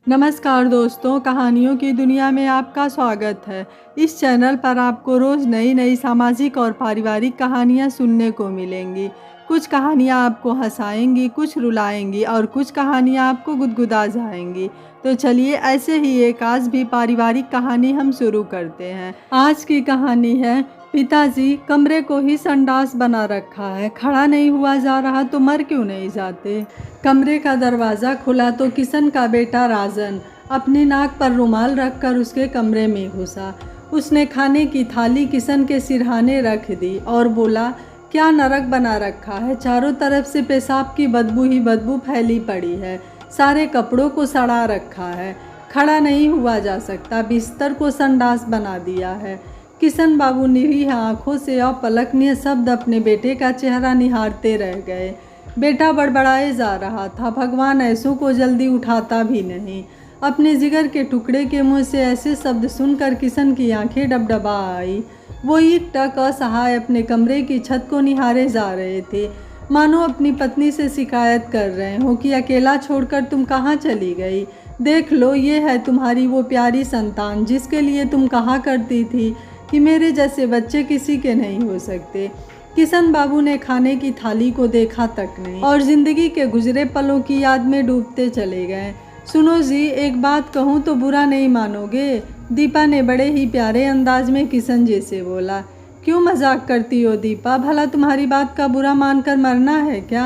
नमस्कार दोस्तों, कहानियों की दुनिया में आपका स्वागत है। इस चैनल पर आपको रोज़ नई नई सामाजिक और पारिवारिक कहानियाँ सुनने को मिलेंगी। कुछ कहानियाँ आपको हंसाएंगी, कुछ रुलाएंगी और कुछ कहानियाँ आपको गुदगुदा जाएंगी। तो चलिए ऐसे ही एक आज भी पारिवारिक कहानी हम शुरू करते हैं। आज की कहानी है, पिताजी कमरे को ही संडास बना रखा है, खड़ा नहीं हुआ जा रहा तो मर क्यों नहीं जाते। कमरे का दरवाज़ा खुला तो किशन का बेटा राजन अपनी नाक पर रुमाल रखकर उसके कमरे में घुसा। उसने खाने की थाली किशन के सिरहाने रख दी और बोला, क्या नरक बना रखा है, चारों तरफ से पेशाब की बदबू ही बदबू फैली पड़ी है, सारे कपड़ों को सड़ा रखा है, खड़ा नहीं हुआ जा सकता, बिस्तर को संडास बना दिया है। किशन बाबू निरीह आँखों से अपलकनीय शब्द अपने बेटे का चेहरा निहारते रह गए। बेटा बड़बड़ाए जा रहा था, भगवान ऐसों को जल्दी उठाता भी नहीं। अपने जिगर के टुकड़े के मुंह से ऐसे शब्द सुनकर किशन की आंखें डबडबा आई। वो एक टक असहाय अपने कमरे की छत को निहारे जा रहे थे, मानो अपनी पत्नी से शिकायत कर रहे हो कि अकेला छोड़कर तुम कहाँ चली गई। देख लो, ये है तुम्हारी वो प्यारी संतान जिसके लिए तुम कहा करती थी कि मेरे जैसे बच्चे किसी के नहीं हो सकते। किशन बाबू ने खाने की थाली को देखा तक नहीं और जिंदगी के गुजरे पलों की याद में डूबते चले गए। सुनो जी, एक बात कहूँ तो बुरा नहीं मानोगे, दीपा ने बड़े ही प्यारे अंदाज में किशन जी से बोला। क्यों मजाक करती हो दीपा, भला तुम्हारी बात का बुरा मानकर मरना है क्या।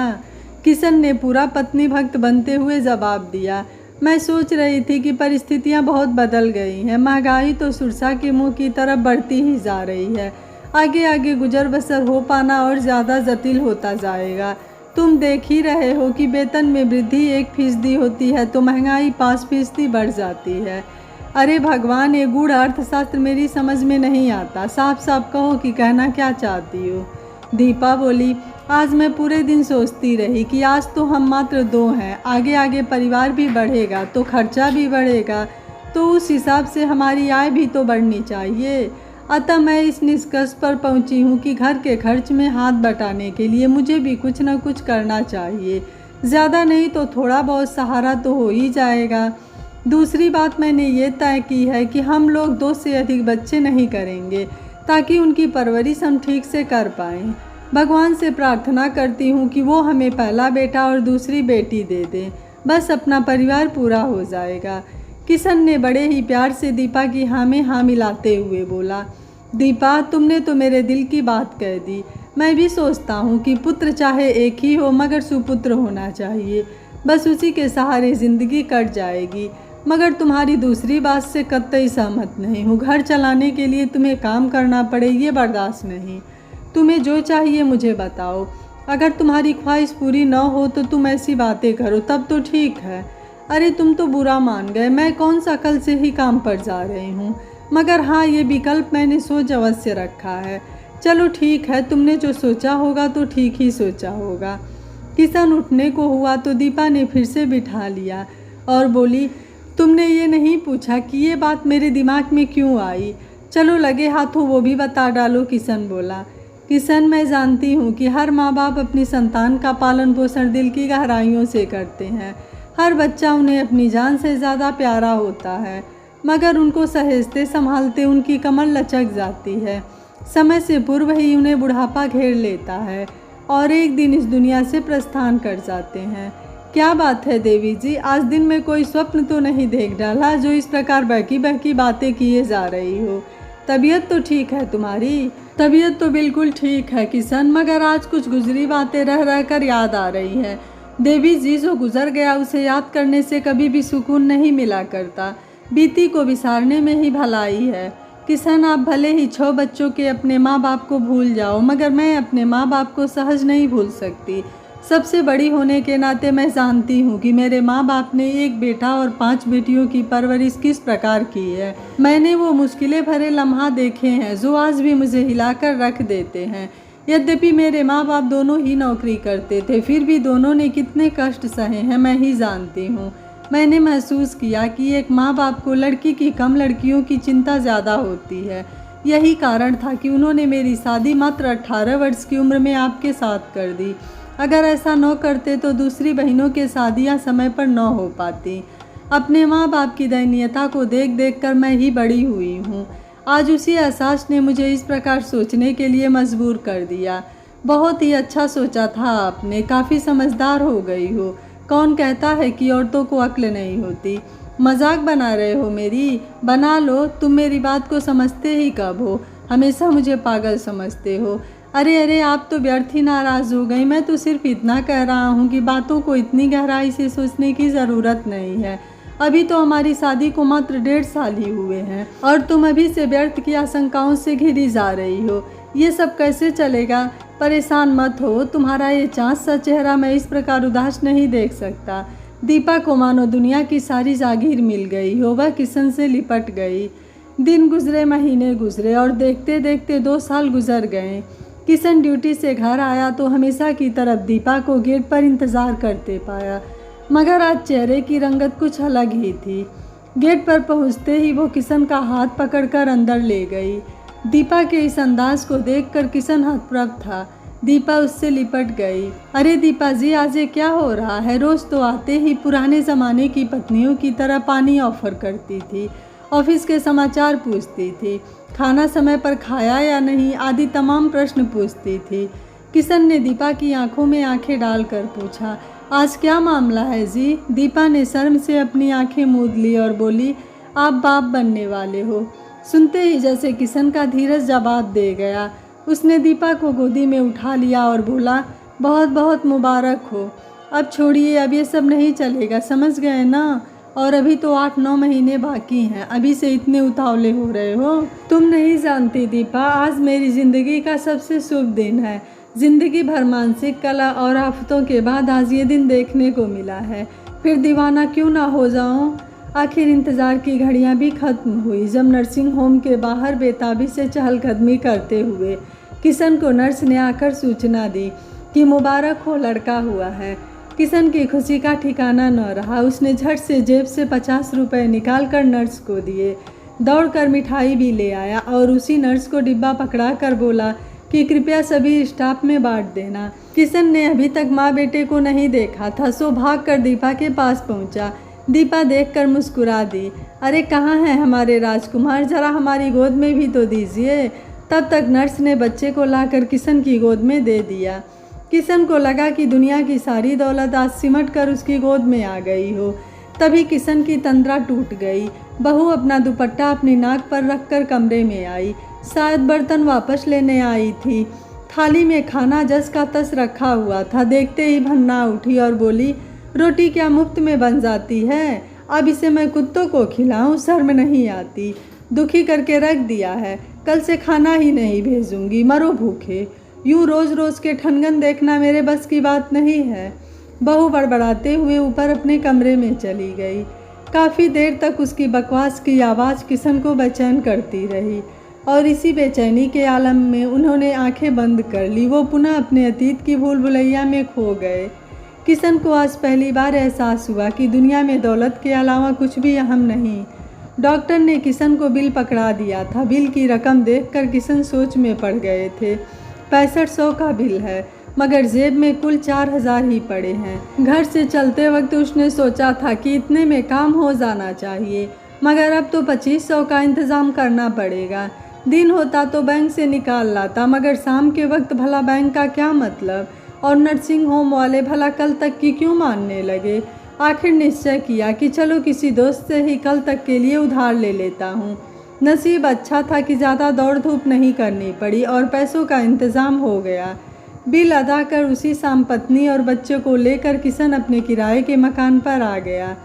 किशन ने पूरा पत्नी भक्त बनते हुए जवाब दिया। मैं सोच रही थी कि परिस्थितियाँ बहुत बदल गई हैं, महंगाई तो सुरसा के मुँह की तरफ बढ़ती ही जा रही है, आगे आगे गुजर बसर हो पाना और ज़्यादा जटिल होता जाएगा। तुम देख ही रहे हो कि वेतन में वृद्धि 1% होती है तो महंगाई 5% बढ़ जाती है। अरे भगवान, ये गूढ़ अर्थशास्त्र मेरी समझ में नहीं आता, साफ साफ कहो कि कहना क्या चाहती हो। दीपा बोली, आज मैं पूरे दिन सोचती रही कि आज तो हम मात्र 2 हैं, आगे आगे परिवार भी बढ़ेगा तो खर्चा भी बढ़ेगा, तो उस हिसाब से हमारी आय भी तो बढ़नी चाहिए। अतः मैं इस निष्कर्ष पर पहुंची हूँ कि घर के खर्च में हाथ बटाने के लिए मुझे भी कुछ न कुछ करना चाहिए। ज़्यादा नहीं तो थोड़ा बहुत सहारा तो हो ही जाएगा। दूसरी बात मैंने ये तय की है कि हम लोग 2 से अधिक बच्चे नहीं करेंगे ताकि उनकी परवरिश हम ठीक से कर पाएँ। भगवान से प्रार्थना करती हूँ कि वो हमें पहला बेटा और दूसरी बेटी दे दें, बस अपना परिवार पूरा हो जाएगा। किशन ने बड़े ही प्यार से दीपा की हाँ में हाँ मिलाते हुए बोला। दीपा, तुमने तो मेरे दिल की बात कह दी। मैं भी सोचता हूँ कि पुत्र चाहे एक ही हो मगर सुपुत्र होना चाहिए, बस उसी के सहारे ज़िंदगी कट जाएगी। मगर तुम्हारी दूसरी बात से कतई सहमत नहीं हूँ। घर चलाने के लिए तुम्हें काम करना पड़े, ये बर्दाश्त नहीं। तुम्हें जो चाहिए मुझे बताओ, अगर तुम्हारी ख्वाहिश पूरी न हो तो तुम ऐसी बातें करो, तब तो ठीक है। अरे तुम तो बुरा मान गए, मैं कौन सा कल से ही काम पर जा रही हूँ, मगर हाँ, ये विकल्प मैंने सोच अवश्य रखा है। चलो ठीक है, तुमने जो सोचा होगा तो ठीक ही सोचा होगा। किशन उठने को हुआ तो दीपा ने फिर से बिठा लिया और बोली, तुमने ये नहीं पूछा कि ये बात मेरे दिमाग में क्यों आई। चलो लगे हाथों वो भी बता डालो, किशन बोला। किशन, मैं जानती हूँ कि हर माँ बाप अपनी संतान का पालन पोषण दिल की गहराइयों से करते हैं। हर बच्चा उन्हें अपनी जान से ज़्यादा प्यारा होता है, मगर उनको सहेजते संभालते उनकी कमर लचक जाती है। समय से पूर्व ही उन्हें बुढ़ापा घेर लेता है और एक दिन इस दुनिया से प्रस्थान कर जाते हैं। क्या बात है देवी जी, आज दिन में कोई स्वप्न तो नहीं देख डाला जो इस प्रकार बहकी बहकी बातें किए जा रही हो। तबीयत तो ठीक है तुम्हारी। तबीयत तो बिल्कुल ठीक है किशन, मगर आज कुछ गुजरी बातें रह रह कर याद आ रही हैं। देवी जी, जो गुजर गया उसे याद करने से कभी भी सुकून नहीं मिला करता, बीती को विसारने में ही भलाई है। किशन, आप भले ही 6 बच्चों के अपने माँ बाप को भूल जाओ, मगर मैं अपने माँ बाप को सहज नहीं भूल सकती। सबसे बड़ी होने के नाते मैं जानती हूँ कि मेरे माँ बाप ने 1 बेटा और 5 बेटियों की परवरिश किस प्रकार की है। मैंने वो मुश्किलें भरे लम्हा देखे हैं जो आज भी मुझे हिलाकर रख देते हैं। यद्यपि मेरे माँ बाप दोनों ही नौकरी करते थे, फिर भी दोनों ने कितने कष्ट सहे हैं मैं ही जानती हूँ। मैंने महसूस किया कि एक माँ बाप को लड़की की कम लड़कियों की चिंता ज़्यादा होती है। यही कारण था कि उन्होंने मेरी शादी मात्र 18 वर्ष की उम्र में आपके साथ कर दी। अगर ऐसा न करते तो दूसरी बहनों के शादियां समय पर न हो पाती। अपने माँ बाप की दयनीयता को देख देख कर मैं ही बड़ी हुई हूँ। आज उसी एहसास ने मुझे इस प्रकार सोचने के लिए मजबूर कर दिया। बहुत ही अच्छा सोचा था आपने, काफ़ी समझदार हो गई हो। कौन कहता है कि औरतों को अक्ल नहीं होती। मजाक बना रहे हो मेरी? बना लो, तुम मेरी बात को समझते ही कब हो? हमेशा मुझे पागल समझते हो। अरे अरे, आप तो व्यर्थ ही नाराज़ हो गई। मैं तो सिर्फ इतना कह रहा हूँ कि बातों को इतनी गहराई से सोचने की ज़रूरत नहीं है। अभी तो हमारी शादी को मात्र 1.5 साल ही हुए हैं और तुम अभी से व्यर्थ की आशंकाओं से घिरी जा रही हो। ये सब कैसे चलेगा? परेशान मत हो, तुम्हारा ये चाँद सा चेहरा मैं इस प्रकार उदास नहीं देख सकता। दीपा को मानो दुनिया की सारी जागीर मिल गई हो, वह किशन से लिपट गई। दिन गुजरे, महीने गुजरे और देखते देखते 2 साल गुजर गए। किशन ड्यूटी से घर आया तो हमेशा की तरफ दीपा को गेट पर इंतज़ार करते पाया, मगर आज चेहरे की रंगत कुछ अलग ही थी। गेट पर पहुंचते ही वो किशन का हाथ पकड़कर अंदर ले गई। दीपा के इस अंदाज को देखकर किशन हतप्रभ था। दीपा उससे लिपट गई। अरे दीपा जी, आज ये क्या हो रहा है? रोज़ तो आते ही पुराने ज़माने की पत्नियों की तरह पानी ऑफर करती थी, ऑफिस के समाचार पूछती थी, खाना समय पर खाया या नहीं आदि तमाम प्रश्न पूछती थी। किशन ने दीपा की आंखों में आंखें डालकर पूछा, आज क्या मामला है जी? दीपा ने शर्म से अपनी आंखें मूंद ली और बोली, आप बाप बनने वाले हो। सुनते ही जैसे किशन का धीरज जवाब दे गया। उसने दीपा को गोदी में उठा लिया और बोला, बहुत बहुत मुबारक हो। अब छोड़िए, अब ये सब नहीं चलेगा, समझ गए ना? और अभी तो 8-9 महीने बाकी हैं, अभी से इतने उतावले हो रहे हो? तुम नहीं जानती दीपा, आज मेरी ज़िंदगी का सबसे शुभ दिन है। ज़िंदगी भर मानसिक कला और आफतों के बाद आज ये दिन देखने को मिला है। फिर दीवाना क्यों ना हो जाऊं? आखिर इंतज़ार की घड़ियां भी ख़त्म हुई जब नर्सिंग होम के बाहर बेताबी से चहलकदमी करते हुए किशन को नर्स ने आकर सूचना दी कि मुबारक हो, लड़का हुआ है। किशन की खुशी का ठिकाना न रहा। उसने झट से जेब से 50 रुपये निकाल कर नर्स को दिए, दौड़कर मिठाई भी ले आया और उसी नर्स को डिब्बा पकड़ा कर बोला कि कृपया सभी स्टाफ में बांट देना। किशन ने अभी तक माँ बेटे को नहीं देखा था, सो भाग कर दीपा के पास पहुँचा। दीपा देखकर मुस्कुरा दी। अरे कहाँ हैं हमारे राजकुमार, ज़रा हमारी गोद में भी तो दीजिए। तब तक नर्स ने बच्चे को लाकर किशन की गोद में दे दिया। किशन को लगा कि दुनिया की सारी दौलत आज सिमट कर उसकी गोद में आ गई हो। तभी किशन की तंद्रा टूट गई। बहू अपना दुपट्टा अपनी नाक पर रखकर कमरे में आई। शायद बर्तन वापस लेने आई थी। थाली में खाना जस का तस रखा हुआ था। देखते ही भन्ना उठी और बोली, रोटी क्या मुफ्त में बन जाती है? अब इसे मैं कुत्तों को खिलाऊं? शर्म नहीं आती? दुखी करके रख दिया है, कल से खाना ही नहीं भेजूंगी, मरो भूखे। यूँ रोज़ रोज़ के ठनगन देखना मेरे बस की बात नहीं है। बहू बड़बड़ाते हुए ऊपर अपने कमरे में चली गई। काफ़ी देर तक उसकी बकवास की आवाज़ किशन को बेचैन करती रही और इसी बेचैनी के आलम में उन्होंने आंखें बंद कर ली। वो पुनः अपने अतीत की भूल भुलैया में खो गए। किशन को आज पहली बार एहसास हुआ कि दुनिया में दौलत के अलावा कुछ भी अहम नहीं। डॉक्टर ने किशन को बिल पकड़ा दिया था। बिल की रकम देखकर किशन सोच में पड़ गए थे। 6500 का बिल है, मगर जेब में कुल 4000 ही पड़े हैं। घर से चलते वक्त उसने सोचा था कि इतने में काम हो जाना चाहिए, मगर अब तो 2500 का इंतज़ाम करना पड़ेगा। दिन होता तो बैंक से निकाल लाता, मगर शाम के वक्त भला बैंक का क्या मतलब? और नर्सिंग होम वाले भला कल तक की क्यों मानने लगे? आखिर निश्चय किया कि चलो किसी दोस्त से ही कल तक के लिए उधार ले लेता हूँ। नसीब अच्छा था कि ज़्यादा दौड़ धूप नहीं करनी पड़ी और पैसों का इंतज़ाम हो गया। बिल अदा कर उसी शाम पत्नी और बच्चों को लेकर किशन अपने किराए के मकान पर आ गया।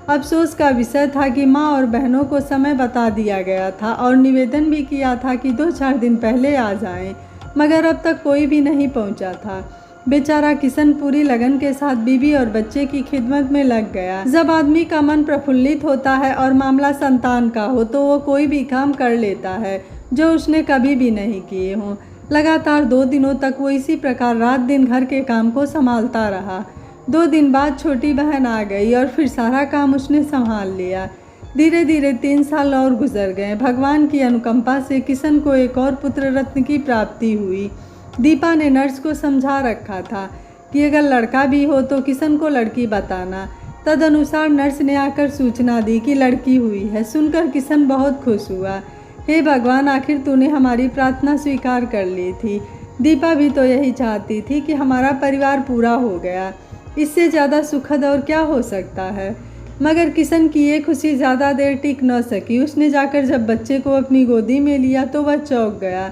अफसोस का विषय था कि माँ और बहनों को समय बता दिया गया था और निवेदन भी किया था कि 2-4 दिन पहले आ जाएं, मगर अब तक कोई भी नहीं पहुँचा था। बेचारा किशन पूरी लगन के साथ बीवी और बच्चे की खिदमत में लग गया। जब आदमी का मन प्रफुल्लित होता है और मामला संतान का हो तो वो कोई भी काम कर लेता है जो उसने कभी भी नहीं किए हों। लगातार 2 दिनों तक वो इसी प्रकार रात दिन घर के काम को संभालता रहा। 2 दिन बाद छोटी बहन आ गई और फिर सारा काम उसने संभाल लिया। धीरे धीरे 3 साल और गुजर गए। भगवान की अनुकंपा से किशन को एक और पुत्र रत्न की प्राप्ति हुई। दीपा ने नर्स को समझा रखा था कि अगर लड़का भी हो तो किशन को लड़की बताना। तदनुसार नर्स ने आकर सूचना दी कि लड़की हुई है। सुनकर किशन बहुत खुश हुआ। हे भगवान, आखिर तूने हमारी प्रार्थना स्वीकार कर ली थी। दीपा भी तो यही चाहती थी कि हमारा परिवार पूरा हो गया। इससे ज़्यादा सुखद और क्या हो सकता है। मगर किशन की ये खुशी ज़्यादा देर टिक न सकी। उसने जाकर जब बच्चे को अपनी गोदी में लिया तो वह चौंक गया।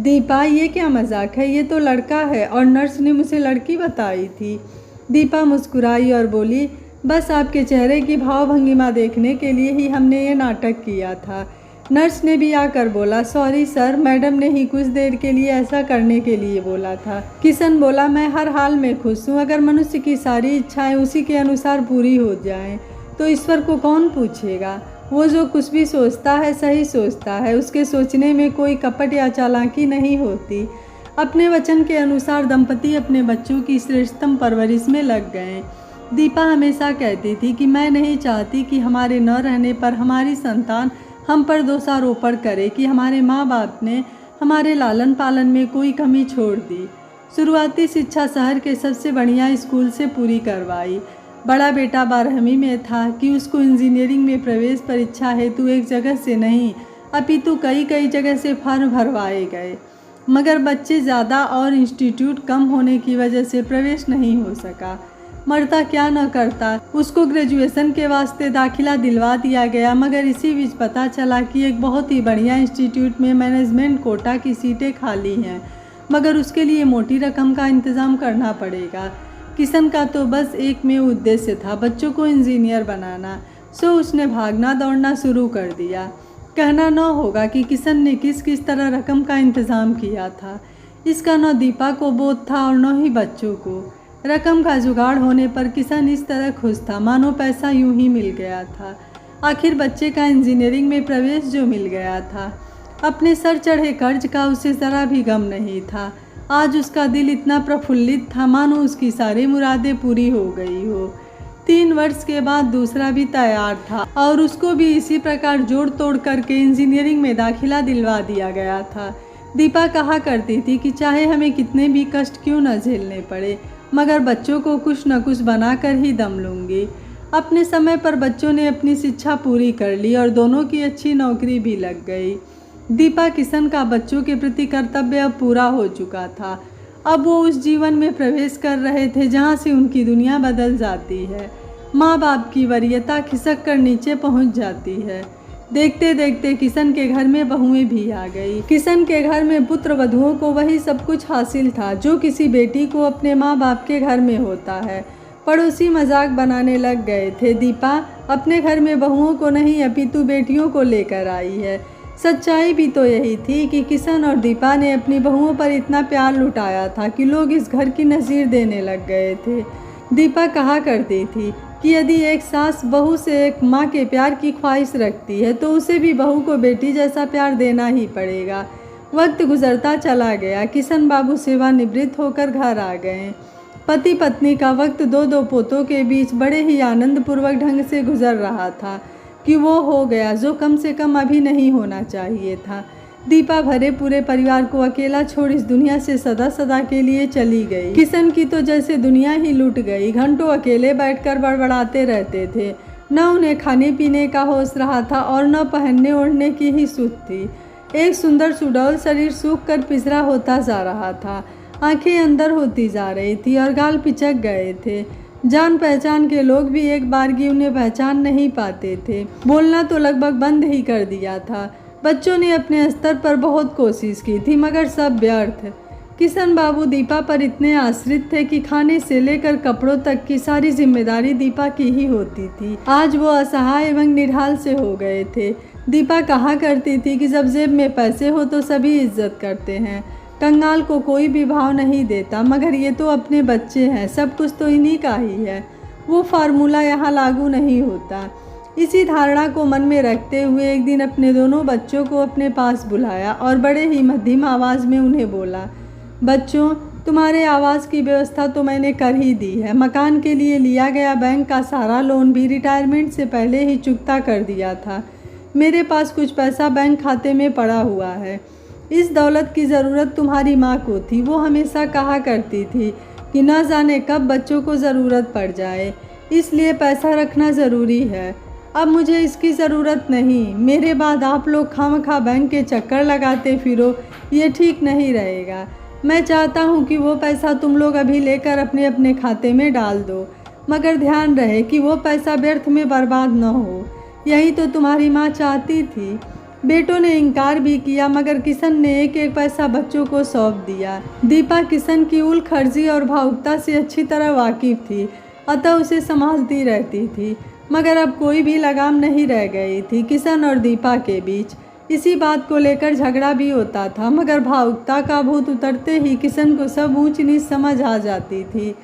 दीपा, ये क्या मजाक है? ये तो लड़का है और नर्स ने मुझे लड़की बताई थी। दीपा मुस्कुराई और बोली, बस आपके चेहरे की भावभंगिमा देखने के लिए ही हमने ये नाटक किया था। नर्स ने भी आकर बोला, सॉरी सर, मैडम ने ही कुछ देर के लिए ऐसा करने के लिए बोला था। किशन बोला, मैं हर हाल में खुश हूँ। अगर मनुष्य की सारी इच्छाएं उसी के अनुसार पूरी हो जाएं तो ईश्वर को कौन पूछेगा। वो जो कुछ भी सोचता है सही सोचता है। उसके सोचने में कोई कपट या चालाकी नहीं होती। अपने वचन के अनुसार दंपति अपने बच्चों की श्रेष्ठतम परवरिश में लग गए। दीपा हमेशा कहती थी कि मैं नहीं चाहती कि हमारे न रहने पर हमारी संतान हम पर दोषारोपण करे कि हमारे माँ बाप ने हमारे लालन पालन में कोई कमी छोड़ दी। शुरुआती शिक्षा शहर के सबसे बढ़िया स्कूल से पूरी करवाई। बड़ा बेटा 12वीं में था कि उसको इंजीनियरिंग में प्रवेश परीक्षा हेतु एक जगह से नहीं अपितु कई जगह से फॉर्म भरवाए गए, मगर बच्चे ज़्यादा और इंस्टीट्यूट कम होने की वजह से प्रवेश नहीं हो सका। मरता क्या न करता, उसको ग्रेजुएशन के वास्ते दाखिला दिलवा दिया गया। मगर इसी बीच पता चला कि एक बहुत ही बढ़िया इंस्टीट्यूट में मैनेजमेंट कोटा की सीटें खाली हैं, मगर उसके लिए मोटी रकम का इंतज़ाम करना पड़ेगा। किशन का तो बस एक में उद्देश्य था, बच्चों को इंजीनियर बनाना। सो उसने भागना दौड़ना शुरू कर दिया। कहना न होगा कि किशन ने किस किस तरह रकम का इंतज़ाम किया था। इसका न दीपा को बोध था और न ही बच्चों को। रकम का जुगाड़ होने पर किशन इस तरह खुश था मानो पैसा यूं ही मिल गया था। आखिर बच्चे का इंजीनियरिंग में प्रवेश जो मिल गया था। अपने सर चढ़े कर्ज का उसे ज़रा भी गम नहीं था। आज उसका दिल इतना प्रफुल्लित था मानो उसकी सारी मुरादें पूरी हो गई हो। 3 वर्ष के बाद दूसरा भी तैयार था और उसको भी इसी प्रकार जोड़ तोड़ करके इंजीनियरिंग में दाखिला दिलवा दिया गया था। दीपा कहा करती थी कि चाहे हमें कितने भी कष्ट क्यों न झेलने पड़े, मगर बच्चों को कुछ न कुछ बनाकर ही दम लूँगी। अपने समय पर बच्चों ने अपनी शिक्षा पूरी कर ली और दोनों की अच्छी नौकरी भी लग गई। दीपा किशन का बच्चों के प्रति कर्तव्य अब पूरा हो चुका था। अब वो उस जीवन में प्रवेश कर रहे थे जहाँ से उनकी दुनिया बदल जाती है। माँ बाप की वरीयता खिसक कर नीचे पहुँच जाती है। देखते देखते किशन के घर में बहुएं भी आ गई। किशन के घर में पुत्र वधुओं को वही सब कुछ हासिल था जो किसी बेटी को अपने माँ बाप के घर में होता है। पड़ोसी मजाक बनाने लग गए थे, दीपा अपने घर में बहुओं को नहीं अपितु बेटियों को लेकर आई है। सच्चाई भी तो यही थी कि किशन और दीपा ने अपनी बहुओं पर इतना प्यार लुटाया था कि लोग इस घर की नज़ीर देने लग गए थे। दीपा कहा करती थी कि यदि एक सास बहू से एक माँ के प्यार की ख्वाहिश रखती है तो उसे भी बहू को बेटी जैसा प्यार देना ही पड़ेगा। वक्त गुजरता चला गया। किशन बाबू सेवानिवृत्त होकर घर आ गए। पति पत्नी का वक्त 2 पोतों के बीच बड़े ही आनंदपूर्वक ढंग से गुजर रहा था कि वो हो गया जो कम से कम अभी नहीं होना चाहिए था। दीपा भरे पूरे परिवार को अकेला छोड़ इस दुनिया से सदा सदा के लिए चली गई। किशन की तो जैसे दुनिया ही लूट गई। घंटों अकेले बैठकर बड़बड़ाते रहते थे। न उन्हें खाने पीने का होश रहा था और न पहनने ओढ़ने की ही सुध थी। एक सुंदर सुडौल शरीर सूख कर पिछड़ा होता जा रहा था। आंखें अंदर होती जा रही थी और गाल पिचक गए थे। जान पहचान के लोग भी एक बारगी उन्हें पहचान नहीं पाते थे। बोलना तो लगभग बंद ही कर दिया था। बच्चों ने अपने स्तर पर बहुत कोशिश की थी मगर सब व्यर्थ। किशन बाबू दीपा पर इतने आश्रित थे कि खाने से लेकर कपड़ों तक की सारी जिम्मेदारी दीपा की ही होती थी। आज वो असहाय एवं निढाल से हो गए थे। दीपा कहा करती थी कि जब जेब में पैसे हो तो सभी इज्जत करते हैं, कंगाल को कोई भी भाव नहीं देता, मगर ये तो अपने बच्चे हैं, सब कुछ तो इन्हीं का ही है। वो फार्मूला यहाँ लागू नहीं होता। इसी धारणा को मन में रखते हुए एक दिन अपने दोनों बच्चों को अपने पास बुलाया और बड़े ही मध्यम आवाज़ में उन्हें बोला, बच्चों, तुम्हारे आवास की व्यवस्था तो मैंने कर ही दी है। मकान के लिए लिया गया बैंक का सारा लोन भी रिटायरमेंट से पहले ही चुकता कर दिया था। मेरे पास कुछ पैसा बैंक खाते में पड़ा हुआ है। इस दौलत की ज़रूरत तुम्हारी माँ को थी। वो हमेशा कहा करती थी कि न जाने कब बच्चों को ज़रूरत पड़ जाए। इसलिए पैसा रखना ज़रूरी है। अब मुझे इसकी ज़रूरत नहीं। मेरे बाद आप लोग खामखा बैंक के चक्कर लगाते फिरो, ये ठीक नहीं रहेगा। मैं चाहता हूँ कि वो पैसा तुम लोग अभी लेकर अपने अपने खाते में डाल दो, मगर ध्यान रहे कि वो पैसा व्यर्थ में बर्बाद न हो। यही तो तुम्हारी माँ चाहती थी। बेटों ने इनकार भी किया, मगर किशन ने एक एक पैसा बच्चों को सौंप दिया। दीपा किशन की उलखर्जी और भावुकता से अच्छी तरह वाकिफ थी, अतः उसे संभालती रहती थी। मगर अब कोई भी लगाम नहीं रह गई थी किशन और दीपा के बीच। इसी बात को लेकर झगड़ा भी होता था, मगर भावुकता का भूत उतरते ही किशन को सब ऊंच नीच समझ आ जाती थी।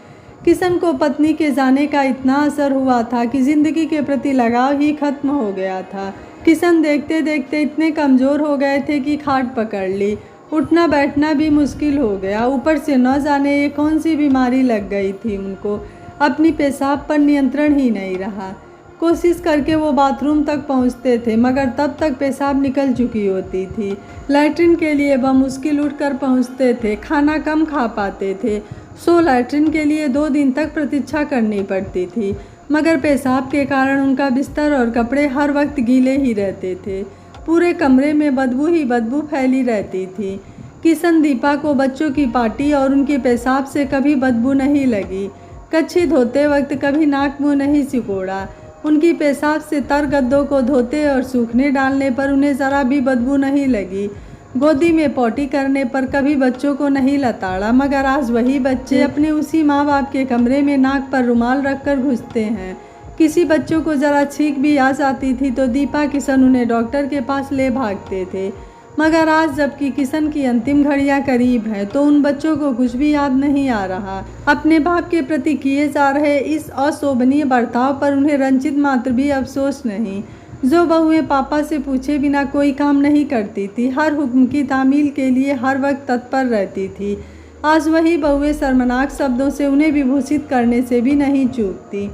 किशन को पत्नी के जाने का इतना असर हुआ था कि जिंदगी के प्रति लगाव ही खत्म हो गया था। किशन देखते देखते इतने कमज़ोर हो गए थे कि खाट पकड़ ली, उठना बैठना भी मुश्किल हो गया। ऊपर से न जाने ये कौन सी बीमारी लग गई थी उनको, अपनी पेशाब पर नियंत्रण ही नहीं रहा। कोशिश करके वो बाथरूम तक पहुंचते थे, मगर तब तक पेशाब निकल चुकी होती थी। लैट्रिन के लिए बमुश्किल उठकर पहुंचते थे, खाना कम खा पाते थे, सो लैट्रिन के लिए 2 दिन तक प्रतीक्षा करनी पड़ती थी। मगर पेशाब के कारण उनका बिस्तर और कपड़े हर वक्त गीले ही रहते थे। पूरे कमरे में बदबू ही बदबू फैली रहती थी। किशन दीपा को बच्चों की पार्टी और उनके पेशाब से कभी बदबू नहीं लगी। कच्छी धोते वक्त कभी नाक मुँह नहीं सिकोड़ा। उनकी पेशाब से तर गद्दों को धोते और सूखने डालने पर उन्हें ज़रा भी बदबू नहीं लगी। गोदी में पॉटी करने पर कभी बच्चों को नहीं लताड़ा, मगर आज वही बच्चे अपने उसी माँ बाप के कमरे में नाक पर रुमाल रखकर घुसते हैं। किसी बच्चों को ज़रा छींक भी आ जाती थी तो दीपा किशन उन्हें डॉक्टर के पास ले भागते थे। मगर आज जबकि किशन की अंतिम घड़ियां करीब है तो उन बच्चों को कुछ भी याद नहीं आ रहा। अपने बाप के प्रति किए जा रहे इस अशोभनीय बर्ताव पर उन्हें रंजित मात्र भी अफसोस नहीं। जो बहुएं पापा से पूछे बिना कोई काम नहीं करती थी, हर हुक्म की तामील के लिए हर वक्त तत्पर रहती थी, आज वही बहुएं शर्मनाक शब्दों से उन्हें विभूषित करने से भी नहीं चूकती।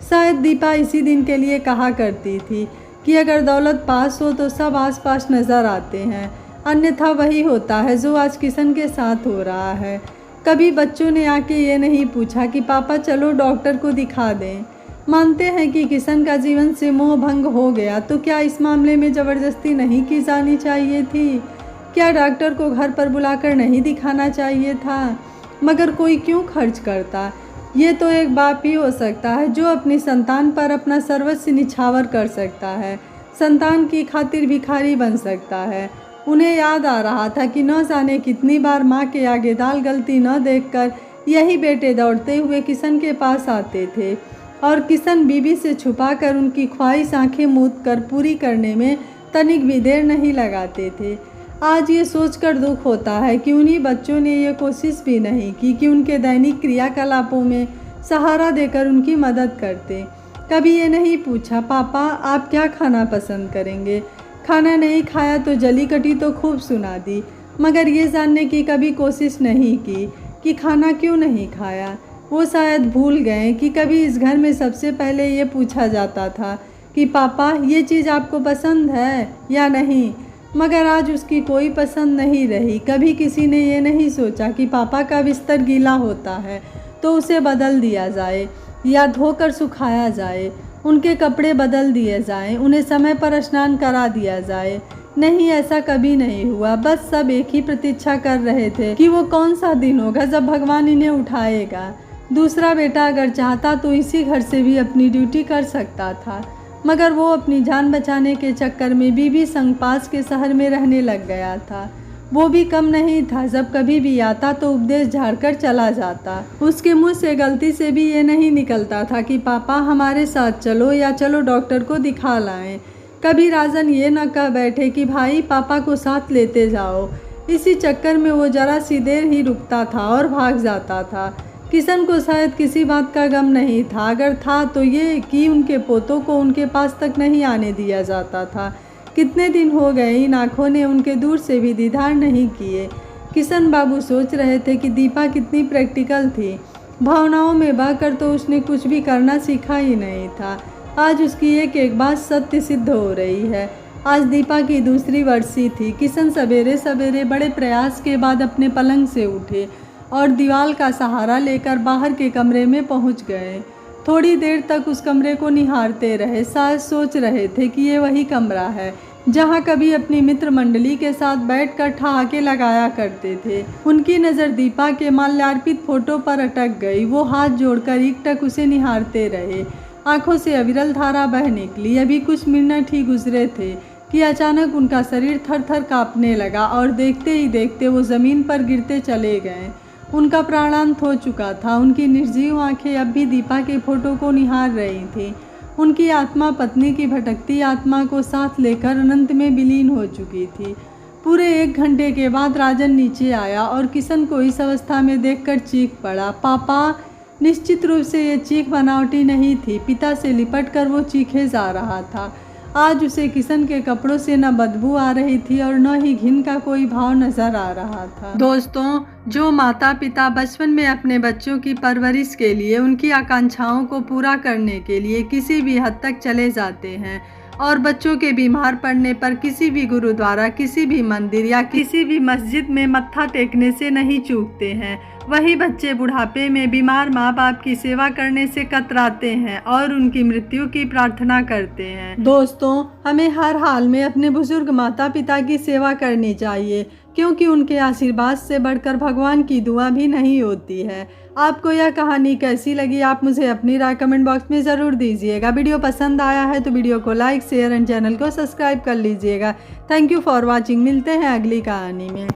शायद दीपा इसी दिन के लिए कहा करती थी कि अगर दौलत पास हो तो सब आसपास नज़र आते हैं, अन्यथा वही होता है जो आज किशन के साथ हो रहा है। कभी बच्चों ने आके ये नहीं पूछा कि पापा चलो डॉक्टर को दिखा दें। मानते हैं कि किशन का जीवन से मोह भंग हो गया, तो क्या इस मामले में ज़बरदस्ती नहीं की जानी चाहिए थी? क्या डॉक्टर को घर पर बुलाकर नहीं दिखाना चाहिए था? मगर कोई क्यों खर्च करता? ये तो एक बाप ही हो सकता है जो अपनी संतान पर अपना सर्वस्व निछावर कर सकता है, संतान की खातिर भिखारी बन सकता है। उन्हें याद आ रहा था कि न जाने कितनी बार माँ के आगे दाल गलती न देखकर यही बेटे दौड़ते हुए किशन के पास आते थे और किशन बीबी से छुपाकर उनकी ख्वाहिश आंखें मूंद कर पूरी करने में तनिक भी देर नहीं लगाते थे। आज ये सोचकर दुख होता है कि उन्हीं बच्चों ने ये कोशिश भी नहीं की कि उनके दैनिक क्रियाकलापों में सहारा देकर उनकी मदद करते। कभी ये नहीं पूछा पापा आप क्या खाना पसंद करेंगे? खाना नहीं खाया तो जली कटी तो खूब सुना दी, मगर ये जानने की कभी कोशिश नहीं की कि खाना क्यों नहीं खाया। वो शायद भूल गए कि कभी इस घर में सबसे पहले ये पूछा जाता था कि पापा ये चीज़ आपको पसंद है या नहीं, मगर आज उसकी कोई पसंद नहीं रही। कभी किसी ने ये नहीं सोचा कि पापा का बिस्तर गीला होता है तो उसे बदल दिया जाए या धोकर सुखाया जाए, उनके कपड़े बदल दिए जाएं, उन्हें समय पर स्नान करा दिया जाए। नहीं, ऐसा कभी नहीं हुआ। बस सब एक ही प्रतीक्षा कर रहे थे कि वो कौन सा दिन होगा जब भगवान इन्हें उठाएगा। दूसरा बेटा अगर चाहता तो इसी घर से भी अपनी ड्यूटी कर सकता था, मगर वो अपनी जान बचाने के चक्कर में बीबी संग पास के शहर में रहने लग गया था। वो भी कम नहीं था, जब कभी भी आता तो उपदेश झाड़कर चला जाता। उसके मुंह से गलती से भी ये नहीं निकलता था कि पापा हमारे साथ चलो या चलो डॉक्टर को दिखा लाएं। कभी राजन ये न कह बैठे कि भाई पापा को साथ लेते जाओ। इसी चक्कर में वो जरा सी देर ही रुकता था और भाग जाता था। किशन को शायद किसी बात का गम नहीं था, अगर था तो ये कि उनके पोतों को उनके पास तक नहीं आने दिया जाता था। कितने दिन हो गए इन आँखों ने उनके दूर से भी दीदार नहीं किए। किशन बाबू सोच रहे थे कि दीपा कितनी प्रैक्टिकल थी। भावनाओं में बहकर तो उसने कुछ भी करना सीखा ही नहीं था। आज उसकी एक एक बात सत्य सिद्ध हो रही है। आज दीपा की दूसरी वर्षी थी। किशन सवेरे सवेरे बड़े प्रयास के बाद अपने पलंग से उठे और दीवार का सहारा लेकर बाहर के कमरे में पहुंच गए। थोड़ी देर तक उस कमरे को निहारते रहे, शायद सोच रहे थे कि ये वही कमरा है जहाँ कभी अपनी मित्र मंडली के साथ बैठकर ठहाके लगाया करते थे। उनकी नज़र दीपा के माल्यार्पित फोटो पर अटक गई। वो हाथ जोड़कर एकटक उसे निहारते रहे। आंखों से अविरल धारा बह निकली। अभी कुछ मिनट ही गुजरे थे कि अचानक उनका शरीर थर थर काँपने लगा और देखते ही देखते वो ज़मीन पर गिरते चले गए। उनका प्राणांत हो चुका था। उनकी निर्जीव आंखें अब भी दीपा के फोटो को निहार रही थीं। उनकी आत्मा पत्नी की भटकती आत्मा को साथ लेकर अनंत में विलीन हो चुकी थी। पूरे 1 घंटे के बाद राजन नीचे आया और किशन को इस अवस्था में देखकर चीख पड़ा, पापा। निश्चित रूप से ये चीख बनावटी नहीं थी। पिता से लिपट कर वो चीखे जा रहा था। आज उसे किशन के कपड़ों से न बदबू आ रही थी और न ही घिन का कोई भाव नजर आ रहा था। दोस्तों, जो माता पिता बचपन में अपने बच्चों की परवरिश के लिए, उनकी आकांक्षाओं को पूरा करने के लिए किसी भी हद तक चले जाते हैं और बच्चों के बीमार पड़ने पर किसी भी गुरुद्वारा, किसी भी मंदिर या किसी भी मस्जिद में मत्था टेकने से नहीं चूकते हैं, वही बच्चे बुढ़ापे में बीमार माँ बाप की सेवा करने से कतराते हैं और उनकी मृत्यु की प्रार्थना करते हैं। दोस्तों, हमें हर हाल में अपने बुजुर्ग माता पिता की सेवा करनी चाहिए, क्योंकि उनके आशीर्वाद से बढ़कर भगवान की दुआ भी नहीं होती है। आपको यह कहानी कैसी लगी, आप मुझे अपनी राय कमेंट बॉक्स में ज़रूर दीजिएगा। वीडियो पसंद आया है तो वीडियो को लाइक, शेयर एंड चैनल को सब्सक्राइब कर लीजिएगा। Thank you for watching. मिलते हैं अगली कहानी में।